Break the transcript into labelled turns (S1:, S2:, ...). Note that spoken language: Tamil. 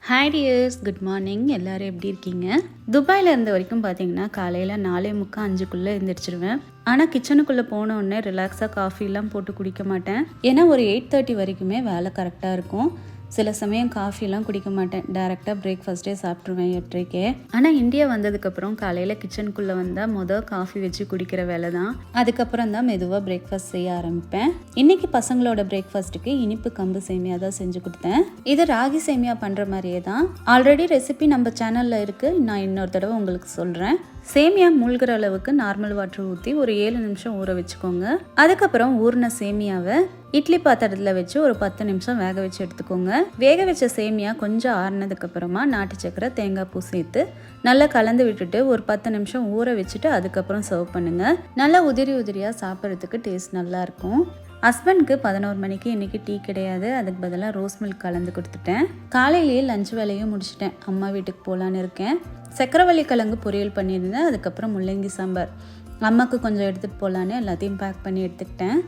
S1: Hi tears, good morning. எல்லோரும் எப்படி இருக்கீங்க? துபாயில் இருந்த வரைக்கும் பார்த்தீங்கன்னா காலையில் 4:45 5க்குள்ளே எழுந்திரிச்சிருவேன். ஆனால் கிச்சனுக்குள்ளே போனோடனே ரிலாக்ஸாக காஃபிலாம் போட்டு குடிக்க மாட்டேன். ஏன்னா ஒரு 8:30 வரைக்குமே வேலை கரெக்டாக இருக்கும். சில சமயம் காஃபிலாம் குடிக்க மாட்டேன், டைரெக்டாக பிரேக்ஃபாஸ்ட்டே சாப்பிட்ருவேன் 8:30. ஆனால் இந்தியா வந்ததுக்கப்புறம் காலையில் கிச்சனுக்குள்ளே வந்தால் காஃபி வச்சு குடிக்கிற வேலை தான். அதுக்கப்புறம் தான் மெதுவாக பிரேக்ஃபாஸ்ட் செய்ய ஆரம்பிப்பேன். இன்றைக்கி பசங்களோட பிரேக்ஃபாஸ்ட்டுக்கு இனிப்பு கம்பு சேமியா தான் செஞ்சு கொடுத்தேன். இது ராகி சேமியா பண்ணுற மாதிரியே தான். ஆல்ரெடி ரெசிபி நம்ம சேனலில் இருக்குது, நான் இன்னொரு தடவை உங்களுக்கு சொல்கிறேன். சேமியா மூழ்கிற அளவுக்கு நார்மல் வாட்டர் ஊற்றி ஒரு 7 நிமிஷம் ஊற வச்சுக்கோங்க. அதுக்கப்புறம் ஊறின சேமியாவை இட்லி பாத்திரத்தில் வச்சு ஒரு 10 நிமிஷம் வேக வச்சு எடுத்துக்கோங்க. வேக வச்ச சேமியா கொஞ்சம் ஆறுனதுக்கப்புறமா நாட்டு சக்கரை, தேங்காய் பூ சேர்த்து நல்லா கலந்து விட்டுட்டு ஒரு 10 நிமிஷம் ஊற வச்சுட்டு அதுக்கப்புறம் சர்வ் பண்ணுங்கள். நல்லா உதிரி உதிரியாக சாப்பிட்றதுக்கு டேஸ்ட் நல்லாயிருக்கும். ஹஸ்பண்ட்க்கு 11 மணிக்கு இன்றைக்கி டீ கிடையாது, அதுக்கு பதிலாக ரோஸ் மில்க் கலந்து கொடுத்துட்டேன். காலையிலேயே லஞ்ச் வேலையும் முடிச்சிட்டேன். அம்மா வீட்டுக்கு போகலான்னு இருக்கேன். சக்கரவள்ளி கிழங்கு பொரியல் பண்ணியிருந்தேன். அதுக்கப்புறம் முள்ளங்கி சாம்பார். அம்மாவுக்கு கொஞ்சம் எடுத்துகிட்டு போகலான்னு எல்லாத்தையும் பேக் பண்ணி எடுத்துக்கிட்டேன்.